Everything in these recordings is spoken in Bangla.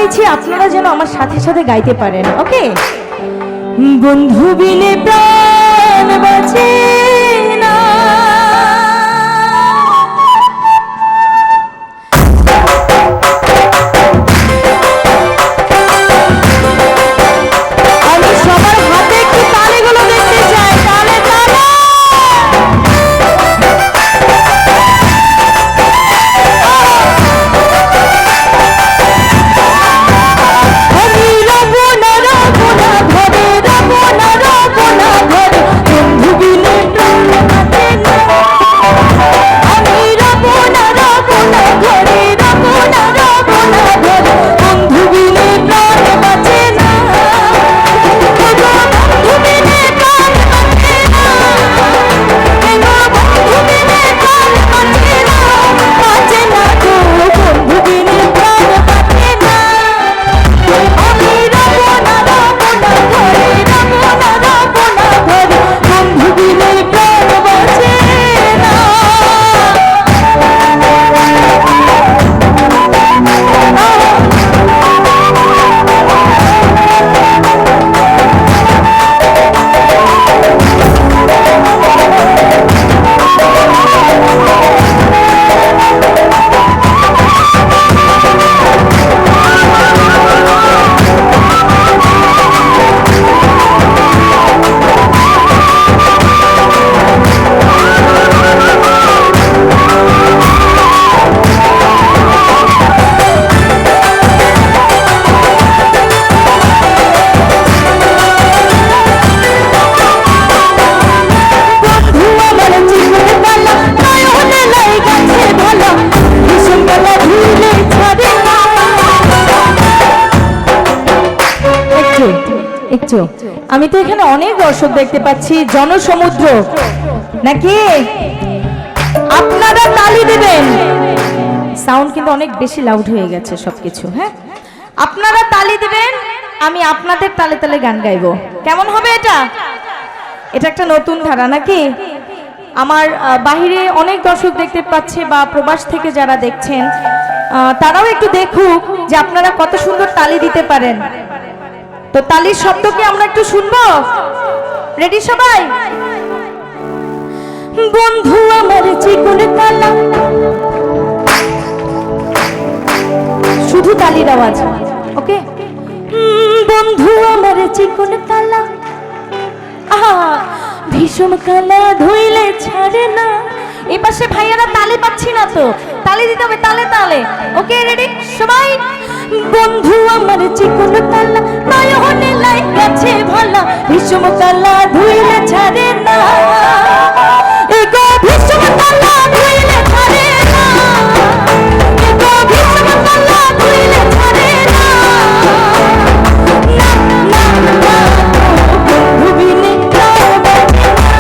চাইছি আপনারা যেন আমার সাথে সাথে গাইতে পারেন। ওকে? বন্ধু বিনে প্রাণ বাঁচে না, আমি সবার হাতে একটু তালিগুলো দেখতে চাই। তালে তালে একটু, আমি তো এখানে অনেক দর্শক দেখতে পাচ্ছি, জনসমুদ্র নাকি? আপনারা তালি দিবেন। সাউন্ড কিন্তু অনেক বেশি লাউড হয়ে গেছে সবকিছু। হ্যাঁ, আপনারা তালি দিবেন, আমি আপনাদের তালে তালে গান গাইবো। কেমন হবে এটা? এটা একটা নতুন ধারা নাকি? আমার বাহিরে অনেক দর্শক দেখতে পাচ্ছে, বা প্রবাস থেকে যারা দেখছেন তারাও একটু দেখুক যে আপনারা কত সুন্দর তালি দিতে পারেন। তো তালির শব্দ কি আমরা একটু শুনবো? রেডি সবাই? বন্ধু আমার চিকন কালা, শুধু তালির আওয়াজ। ওকে? বন্ধু আমার চিকন কালা, ভীষণ কালা ধুইলে ছাড়ে না। এই পাশে ভাইয়ারা তালি পাচ্ছি না, তো তালি দিতে হবে তালে তালে। ওকে, রেডি সবাই? বন্ধু আমার চিকন কালা, নয়নে লাই গেছে ভালা, ভীষণ কালা ধুইলে ছাড়ে না। এগো ভীষণ কালা ধুইলে ছাড়ে না, এগো ভীষণ কালা ধুইলে ছাড়ে না। না না না, বন্ধু বিনে প্রাণ বাঁচে না।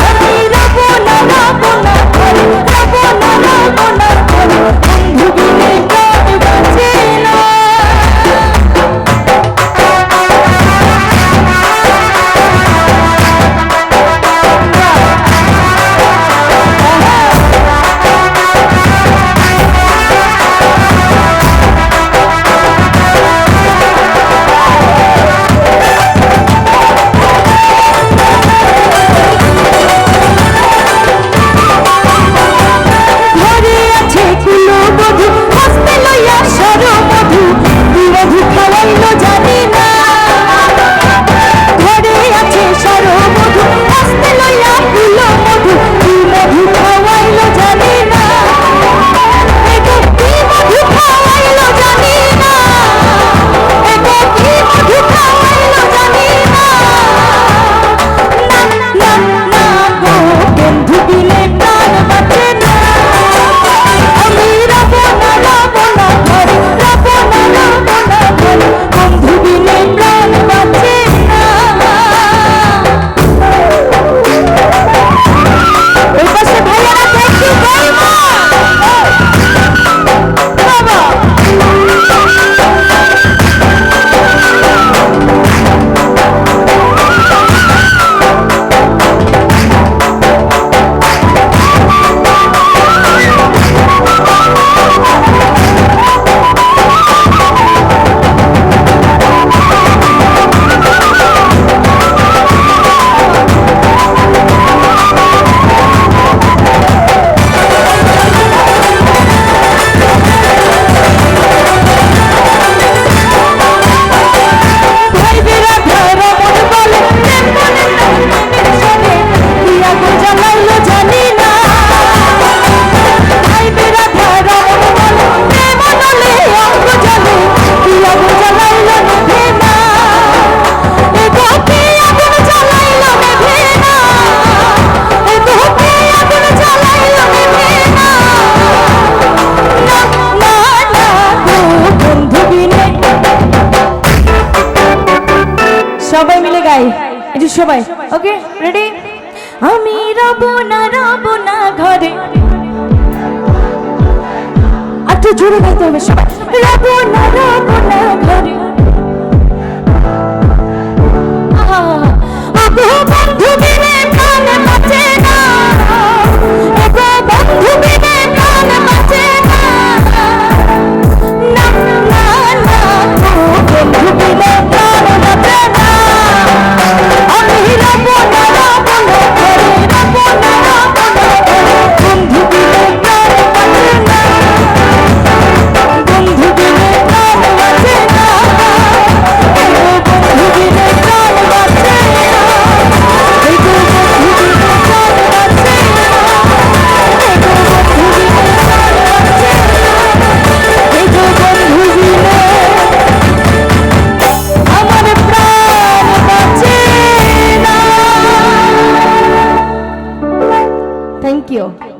আমি রব না রব না করে, রব না রব না করে, বন্ধু বিনে প্রাণ বাঁচে না। সবাই ওকে রেডি আমি রব না ঘরে একটু জোরে গাইতে হবে সবাই রব না ঘরে ওগো বন্ধু বিনে প্রাণ বাঁচে না ওগো বন্ধু বিনে প্রাণ বাঁচে না না না না বন্ধু বিনে প্রাণ বাঁচে না আমি রব না ঘরে রব না ঘরে বন্ধু বিনে প্রাণ বাঁচে না বন্ধু বিনে প্রাণ বাঁচে না বন্ধু বিনে প্রাণ বাঁচে Thank you.